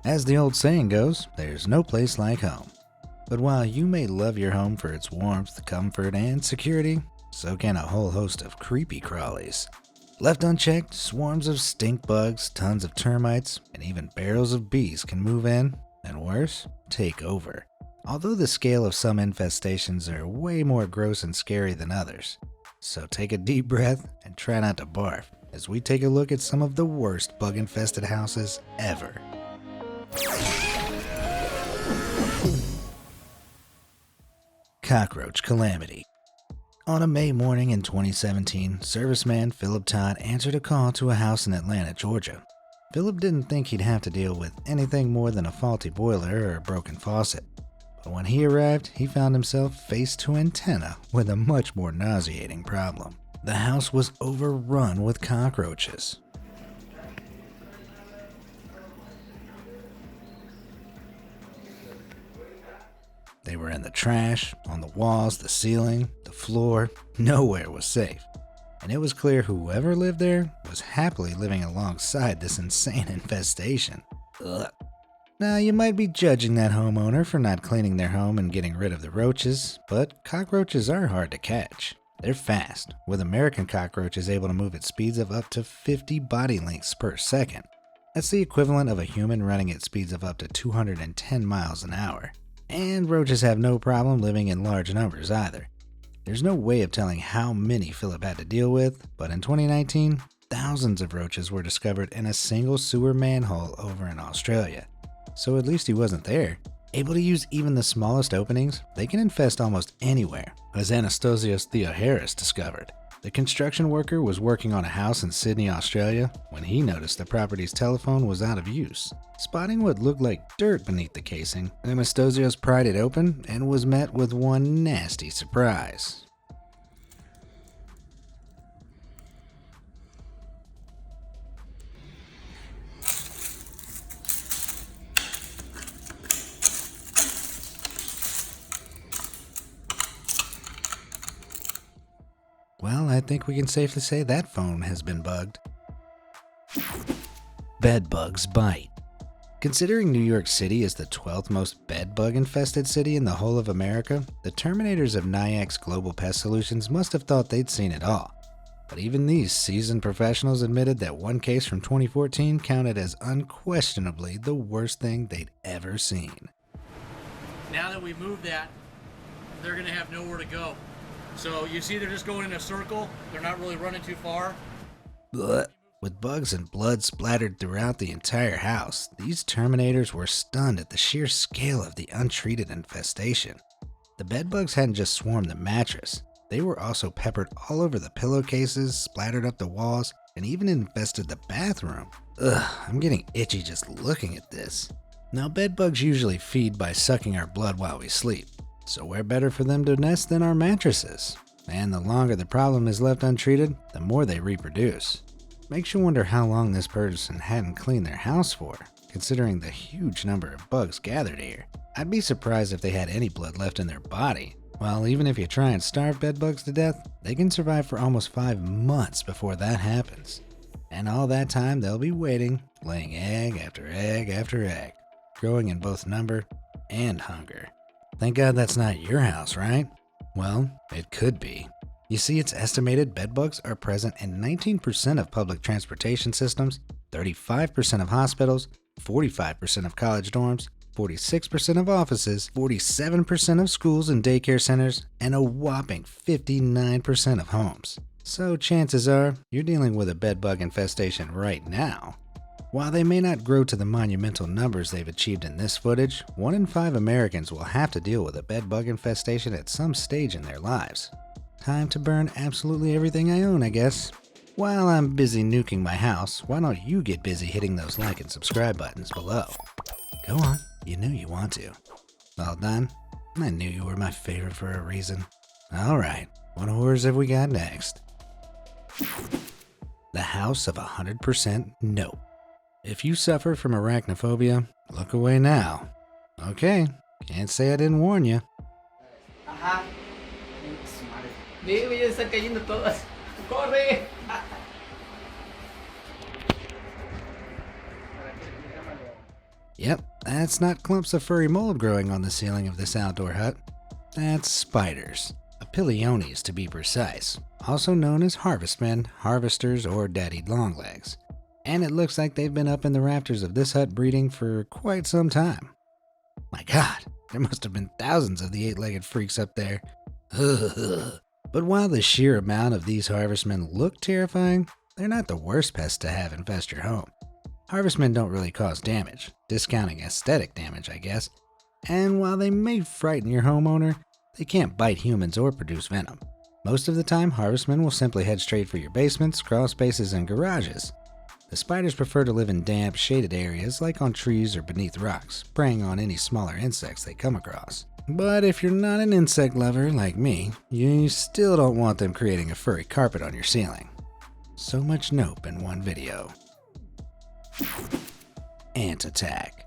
As the old saying goes, there's no place like home. But while you may love your home for its warmth, comfort, and security, so can a whole host of creepy crawlies. Left unchecked, swarms of stink bugs, tons of termites, and even barrels of bees can move in, and worse, take over. Although the scale of some infestations are way more gross and scary than others. So take a deep breath and try not to barf as we take a look at some of the worst bug-infested houses ever. Cockroach Calamity. On a May morning in 2017, serviceman Philip Todd answered a call to a house in Atlanta, Georgia. Philip didn't think he'd have to deal with anything more than a faulty boiler or a broken faucet. But when he arrived, he found himself face to antenna with a much more nauseating problem. The house was overrun with cockroaches. They were in the trash, on the walls, the ceiling, the floor. Nowhere was safe. And it was clear whoever lived there was happily living alongside this insane infestation. Ugh. Now, you might be judging that homeowner for not cleaning their home and getting rid of the roaches, but cockroaches are hard to catch. They're fast, with American cockroaches able to move at speeds of up to 50 body lengths per second. That's the equivalent of a human running at speeds of up to 210 miles an hour. And roaches have no problem living in large numbers either. There's no way of telling how many Philip had to deal with, but in 2019, thousands of roaches were discovered in a single sewer manhole over in Australia. So at least he wasn't there. Able to use even the smallest openings, they can infest almost anywhere, as Anastasios Theoharis discovered. The construction worker was working on a house in Sydney, Australia, when he noticed the property's telephone was out of use. Spotting what looked like dirt beneath the casing, Anastasios pried it open and was met with one nasty surprise. Well, I think we can safely say that phone has been bugged. Bed bugs bite. Considering New York City is the 12th most bed bug infested city in the whole of America, the terminators of NIAX Global Pest Solutions must have thought they'd seen it all. But even these seasoned professionals admitted that one case from 2014 counted as unquestionably the worst thing they'd ever seen. Now that we've moved that, they're going to have nowhere to go. So you see they're just going in a circle. They're not really running too far. Blech. With bugs and blood splattered throughout the entire house, these terminators were stunned at the sheer scale of the untreated infestation. The bedbugs hadn't just swarmed the mattress. They were also peppered all over the pillowcases, splattered up the walls, and even infested the bathroom. Ugh, I'm getting itchy just looking at this. Now, bedbugs usually feed by sucking our blood while we sleep. So where better for them to nest than our mattresses? And the longer the problem is left untreated, the more they reproduce. Makes you wonder how long this person hadn't cleaned their house for, considering the huge number of bugs gathered here. I'd be surprised if they had any blood left in their body. Well, even if you try and starve bedbugs to death, they can survive for almost 5 months before that happens. And all that time they'll be waiting, laying egg after egg after egg, growing in both number and hunger. Thank God that's not your house, right? Well, it could be. You see, it's estimated bedbugs are present in 19% of public transportation systems, 35% of hospitals, 45% of college dorms, 46% of offices, 47% of schools and daycare centers, and a whopping 59% of homes. So chances are, you're dealing with a bedbug infestation right now. While they may not grow to the monumental numbers they've achieved in this footage, 1 in 5 Americans will have to deal with a bedbug infestation at some stage in their lives. Time to burn absolutely everything I own, I guess. While I'm busy nuking my house, why don't you get busy hitting those like and subscribe buttons below? Go on, you know you want to. All done? I knew you were my favorite for a reason. Alright, what horrors have we got next? The House of 100% Nope. If you suffer from arachnophobia, look away now. Okay, can't say I didn't warn you. Ajá. Ve, ya están cayendo todas. ¡Corre! Yep, that's not clumps of furry mold growing on the ceiling of this outdoor hut. That's spiders. Apiliones to be precise, also known as harvestmen, harvesters, or daddied longlegs. And it looks like they've been up in the rafters of this hut breeding for quite some time. My god, there must have been thousands of the 8-legged freaks up there. But while the sheer amount of these harvestmen look terrifying, they're not the worst pests to have infest your home. Harvestmen don't really cause damage, discounting aesthetic damage, I guess. And while they may frighten your homeowner, they can't bite humans or produce venom. Most of the time, harvestmen will simply head straight for your basements, crawl spaces, and garages. The spiders prefer to live in damp, shaded areas like on trees or beneath rocks, preying on any smaller insects they come across. But if you're not an insect lover like me, you still don't want them creating a furry carpet on your ceiling. So much nope in one video. Ant attack.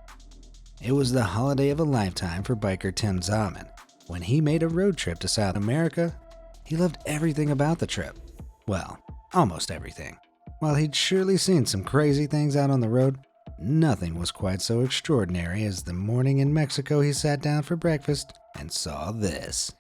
It was the holiday of a lifetime for biker Tim Zaman. When he made a road trip to South America, he loved everything about the trip. Well, almost everything. While he'd surely seen some crazy things out on the road, nothing was quite so extraordinary as the morning in Mexico he sat down for breakfast and saw this.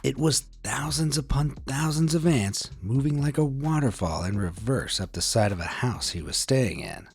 It was thousands upon thousands of ants moving like a waterfall in reverse up the side of a house he was staying in.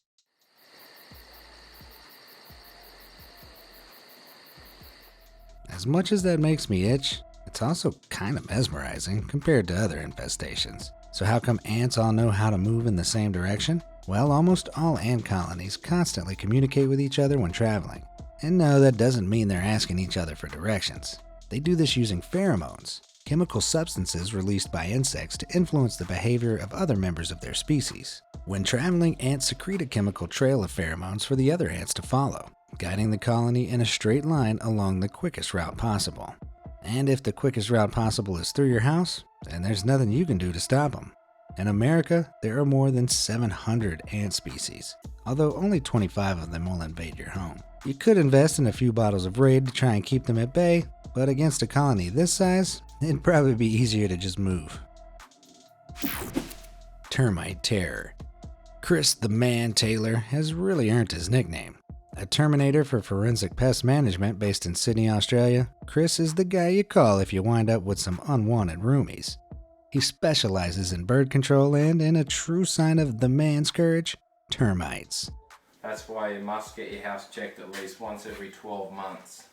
As much as that makes me itch, it's also kind of mesmerizing compared to other infestations. So how come ants all know how to move in the same direction? Well, almost all ant colonies constantly communicate with each other when traveling. And no, that doesn't mean they're asking each other for directions. They do this using pheromones, chemical substances released by insects to influence the behavior of other members of their species. When traveling, ants secrete a chemical trail of pheromones for the other ants to follow, guiding the colony in a straight line along the quickest route possible. And if the quickest route possible is through your house, then there's nothing you can do to stop them. In America, there are more than 700 ant species, although only 25 of them will invade your home. You could invest in a few bottles of Raid to try and keep them at bay, but against a colony this size, it'd probably be easier to just move. Termite terror. Chris the Man Taylor has really earned his nickname. A Terminator for forensic pest management based in Sydney, Australia, Chris is the guy you call if you wind up with some unwanted roomies. He specializes in bird control and, in a true sign of the man's courage, termites. That's why you must get your house checked at least once every 12 months.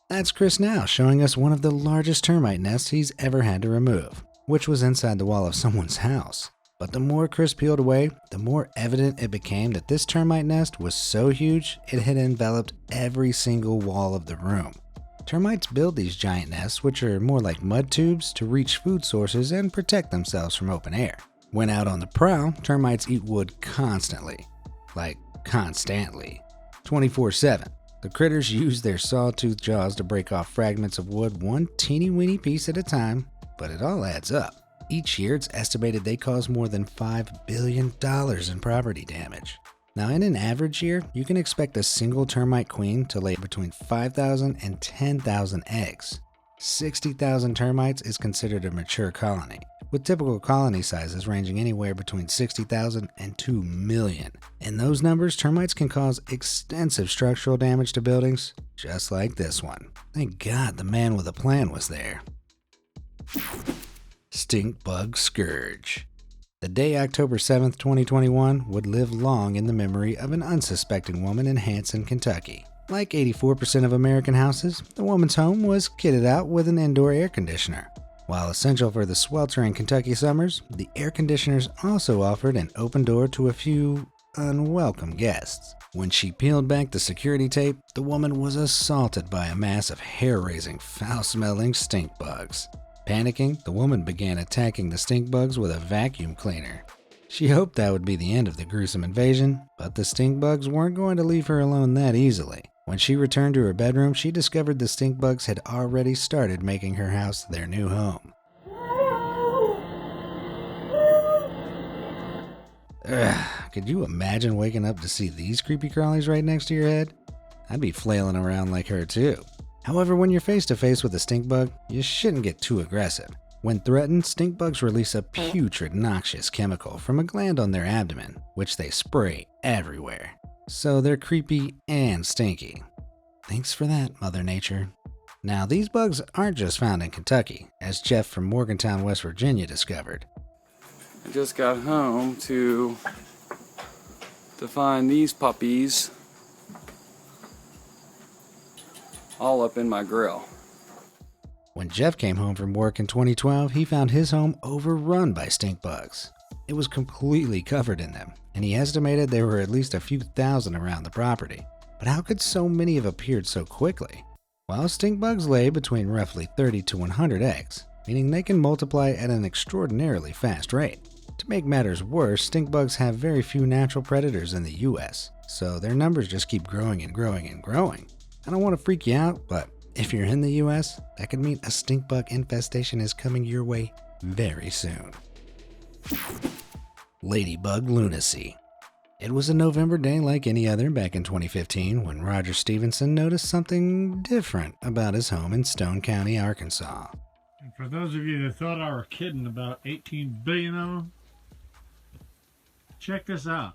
That's Chris now, showing us one of the largest termite nests he's ever had to remove, which was inside the wall of someone's house. But the more Chris peeled away, the more evident it became that this termite nest was so huge it had enveloped every single wall of the room. Termites build these giant nests, which are more like mud tubes, to reach food sources and protect themselves from open air. When out on the prowl, termites eat wood constantly. Like, constantly. 24/7. The critters use their sawtooth jaws to break off fragments of wood one teeny-weeny piece at a time, but it all adds up. Each year, it's estimated they cause more than $5 billion in property damage. Now, in an average year, you can expect a single termite queen to lay between 5,000 and 10,000 eggs. 60,000 termites is considered a mature colony, with typical colony sizes ranging anywhere between 60,000 and 2 million. In those numbers, termites can cause extensive structural damage to buildings, just like this one. Thank God the man with a plan was there. Stink bug scourge. The day October 7th, 2021 would live long in the memory of an unsuspecting woman in Hanson, Kentucky. Like 84% of American houses, the woman's home was kitted out with an indoor air conditioner. While essential for the sweltering Kentucky summers, the air conditioners also offered an open door to a few unwelcome guests. When she peeled back the security tape, the woman was assaulted by a mass of hair-raising, foul-smelling stink bugs. Panicking, the woman began attacking the stink bugs with a vacuum cleaner. She hoped that would be the end of the gruesome invasion, but the stink bugs weren't going to leave her alone that easily. When she returned to her bedroom, she discovered the stink bugs had already started making her house their new home. Could you imagine waking up to see these creepy crawlies right next to your head? I'd be flailing around like her too. However, when you're face to face with a stink bug, you shouldn't get too aggressive. When threatened, stink bugs release a putrid, noxious chemical from a gland on their abdomen, which they spray everywhere. So they're creepy and stinky. Thanks for that, Mother Nature. Now, these bugs aren't just found in Kentucky, as Jeff from Morgantown, West Virginia discovered. I just got home to find these puppies all up in my grill. When Jeff came home from work in 2012, he found his home overrun by stink bugs. It was completely covered in them, and he estimated there were at least a few thousand around the property. But how could so many have appeared so quickly? Well, stink bugs lay between roughly 30 to 100 eggs, meaning they can multiply at an extraordinarily fast rate. To make matters worse, stink bugs have very few natural predators in the US, so their numbers just keep growing and growing and growing. I don't want to freak you out, but if you're in the US, that could mean a stink bug infestation is coming your way very soon. Ladybug lunacy. It was a November day like any other back in 2015 when Roger Stevenson noticed something different about his home in Stone County, Arkansas. And for those of you that thought I were kidding about 18 billion of them, check this out.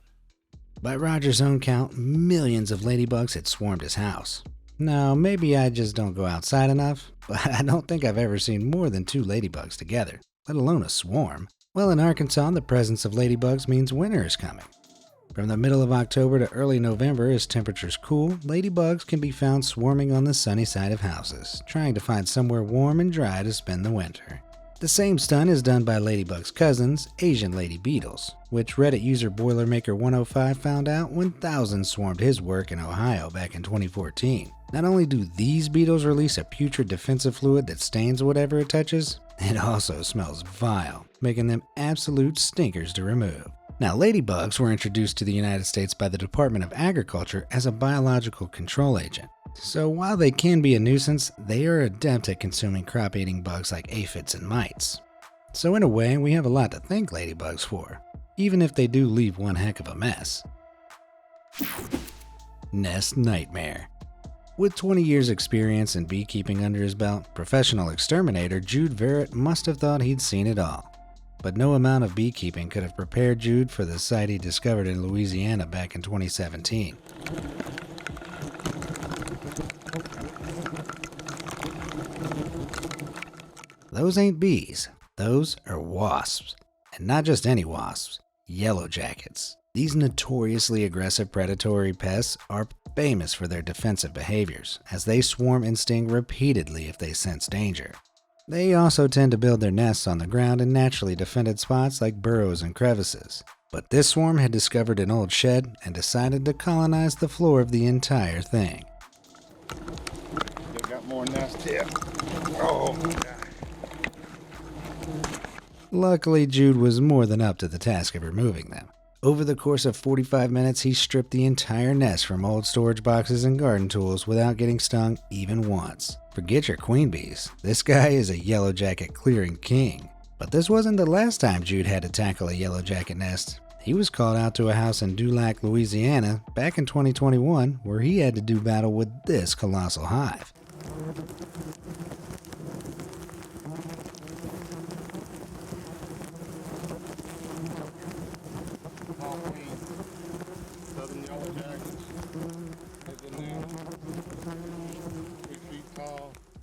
By Roger's own count, millions of ladybugs had swarmed his house. Now, maybe I just don't go outside enough, but I don't think I've ever seen more than 2 ladybugs together, let alone a swarm. Well, in Arkansas, the presence of ladybugs means winter is coming. From the middle of October to early November, as temperatures cool, ladybugs can be found swarming on the sunny side of houses, trying to find somewhere warm and dry to spend the winter. The same stunt is done by ladybugs' cousins, Asian lady beetles, which Reddit user Boilermaker105 found out when thousands swarmed his work in Ohio back in 2014. Not only do these beetles release a putrid defensive fluid that stains whatever it touches, it also smells vile, making them absolute stinkers to remove. Now, ladybugs were introduced to the United States by the Department of Agriculture as a biological control agent. So while they can be a nuisance, they are adept at consuming crop-eating bugs like aphids and mites. So in a way, we have a lot to thank ladybugs for, even if they do leave one heck of a mess. Nest nightmare. With 20 years experience in beekeeping under his belt, professional exterminator Jude Verrett must have thought he'd seen it all. But no amount of beekeeping could have prepared Jude for the sight he discovered in Louisiana back in 2017. Those ain't bees, those are wasps. And not just any wasps, yellow jackets. These notoriously aggressive predatory pests are famous for their defensive behaviors, as they swarm and sting repeatedly if they sense danger. They also tend to build their nests on the ground in naturally defended spots like burrows and crevices. But this swarm had discovered an old shed and decided to colonize the floor of the entire thing. Still got more nests here. Oh my God. Luckily, Jude was more than up to the task of removing them. Over the course of 45 minutes, he stripped the entire nest from old storage boxes and garden tools without getting stung even once. Forget your queen bees. This guy is a yellow jacket clearing king. But this wasn't the last time Jude had to tackle a yellow jacket nest. He was called out to a house in Dulac, Louisiana, back in 2021, where he had to do battle with this colossal hive.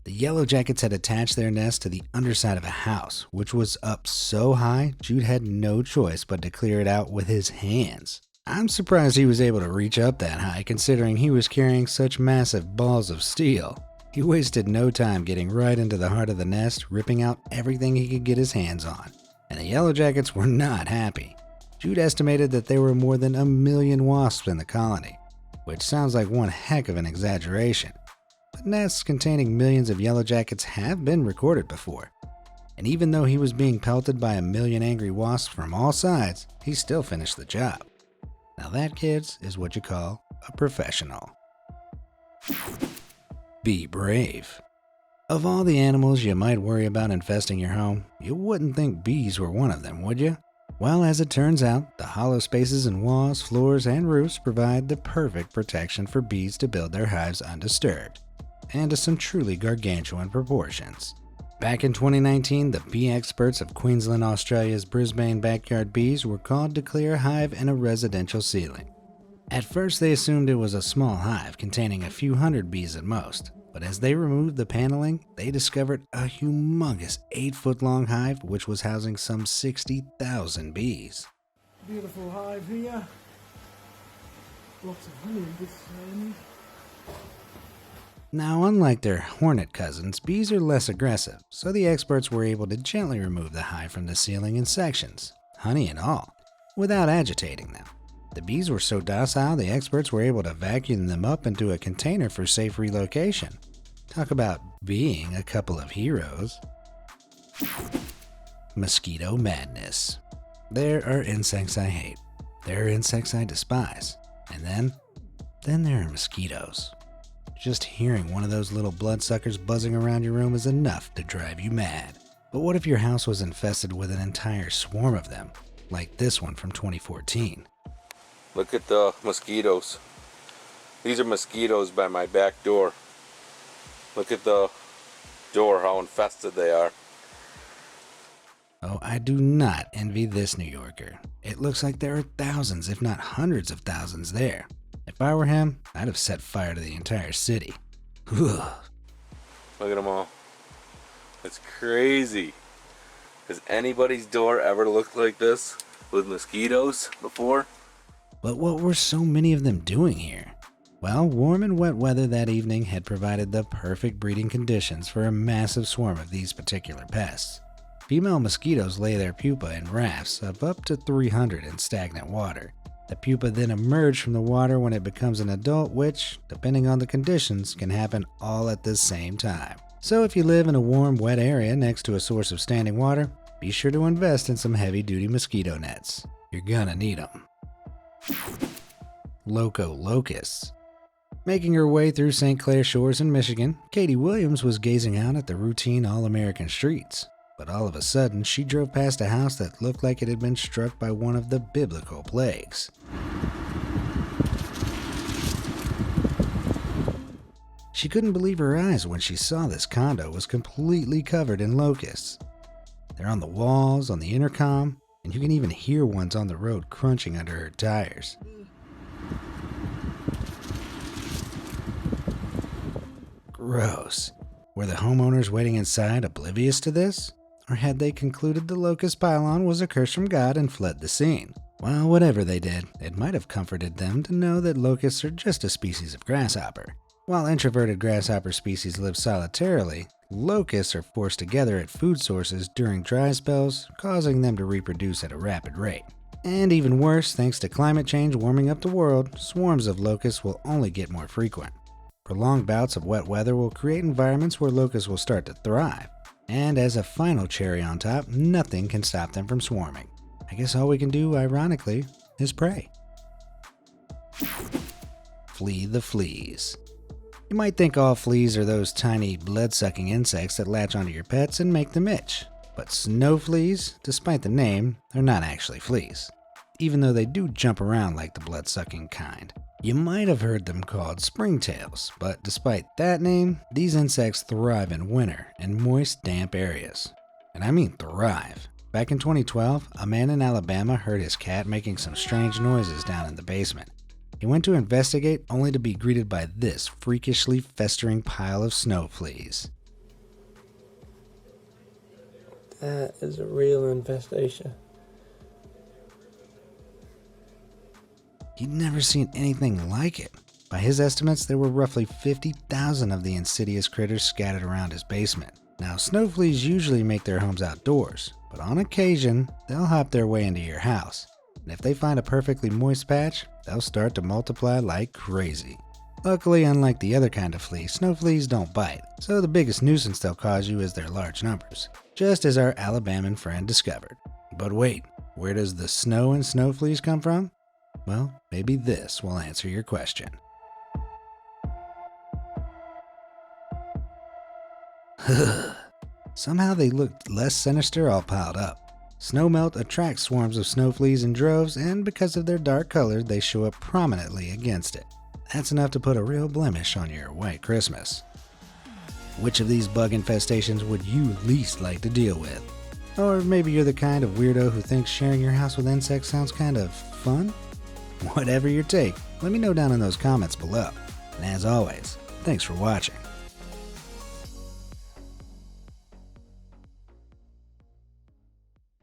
The yellow jackets had attached their nest to the underside of a house, which was up so high, Jude had no choice but to clear it out with his hands. I'm surprised he was able to reach up that high, considering he was carrying such massive balls of steel. He wasted no time getting right into the heart of the nest, ripping out everything he could get his hands on. And the yellow jackets were not happy. Jude estimated that there were more than 1 million wasps in the colony, which sounds like one heck of an exaggeration. But nests containing millions of yellow jackets have been recorded before. And even though he was being pelted by 1 million angry wasps from all sides, he still finished the job. Now that, kids, is what you call a professional. Be brave. Of all the animals you might worry about infesting your home, you wouldn't think bees were one of them, would you? Well, as it turns out, the hollow spaces in walls, floors, and roofs provide the perfect protection for bees to build their hives undisturbed. and to some truly gargantuan proportions. Back in 2019, the bee experts of Queensland, Australia's Brisbane backyard bees were called to clear a hive in a residential ceiling. At first they assumed it was a small hive containing a few hundred bees at most, but as they removed the paneling, they discovered a humongous 8-foot-long hive which was housing some 60,000 bees. Beautiful hive here. Lots of honey in this end. Now, unlike their hornet cousins, bees are less aggressive, so the experts were able to gently remove the hive from the ceiling in sections, honey and all, without agitating them. The bees were so docile, the experts were able to vacuum them up into a container for safe relocation. Talk about being a couple of heroes. Mosquito madness. There are insects I hate. There are insects I despise. And then there are mosquitoes. Just hearing one of those little bloodsuckers buzzing around your room is enough to drive you mad. But what if your house was infested with an entire swarm of them, like this one from 2014? Look at the mosquitoes. These are mosquitoes by my back door. Look at the door, how infested they are. Oh, I do not envy this New Yorker. It looks like there are thousands, if not hundreds of thousands there. If I were him, I'd have set fire to the entire city. Look at them all. It's crazy. Has anybody's door ever looked like this with mosquitoes before? But what were so many of them doing here? Well, warm and wet weather that evening had provided the perfect breeding conditions for a massive swarm of these particular pests. Female mosquitoes lay their pupa in rafts of up to 300 in stagnant water. The pupa then emerge from the water when it becomes an adult, which, depending on the conditions, can happen all at the same time. So if you live in a warm, wet area next to a source of standing water, be sure to invest in some heavy-duty mosquito nets. You're gonna need them. Loco locusts. Making her way through St. Clair Shores in Michigan, Katie Williams was gazing out at the routine all-American streets. But all of a sudden, she drove past a house that looked like it had been struck by one of the biblical plagues. She couldn't believe her eyes when she saw this condo was completely covered in locusts. They're on the walls, on the intercom, and you can even hear ones on the road crunching under her tires. Gross. Were the homeowners waiting inside oblivious to this? Or had they concluded the locust pylon was a curse from God and fled the scene? Well, whatever they did, it might have comforted them to know that locusts are just a species of grasshopper. While introverted grasshopper species live solitarily, locusts are forced together at food sources during dry spells, causing them to reproduce at a rapid rate. And even worse, thanks to climate change warming up the world, swarms of locusts will only get more frequent. Prolonged bouts of wet weather will create environments where locusts will start to thrive. And as a final cherry on top, nothing can stop them from swarming. I guess all we can do, ironically, is pray. Flee the fleas. You might think all fleas are those tiny, blood-sucking insects that latch onto your pets and make them itch. But snow fleas, despite the name, they're not actually fleas, even though they do jump around like the blood-sucking kind. You might have heard them called springtails, but despite that name, these insects thrive in winter in moist, damp areas. And I mean thrive. Back in 2012, a man in Alabama heard his cat making some strange noises down in the basement. He went to investigate, only to be greeted by this freakishly festering pile of snow fleas. That is a real infestation. He'd never seen anything like it. By his estimates, there were roughly 50,000 of the insidious critters scattered around his basement. Now, snow fleas usually make their homes outdoors, but on occasion, they'll hop their way into your house. And if they find a perfectly moist patch, they'll start to multiply like crazy. Luckily, unlike the other kind of flea, snow fleas don't bite, so the biggest nuisance they'll cause you is their large numbers, just as our Alabaman friend discovered. But wait, where does the snow and snow fleas come from? Well, maybe this will answer your question. Somehow they looked less sinister all piled up. Snowmelt attracts swarms of snow fleas in droves, and because of their dark color, they show up prominently against it. That's enough to put a real blemish on your white Christmas. Which of these bug infestations would you least like to deal with? Or maybe you're the kind of weirdo who thinks sharing your house with insects sounds kind of fun? Whatever your take, let me know down in those comments below. And as always, thanks for watching.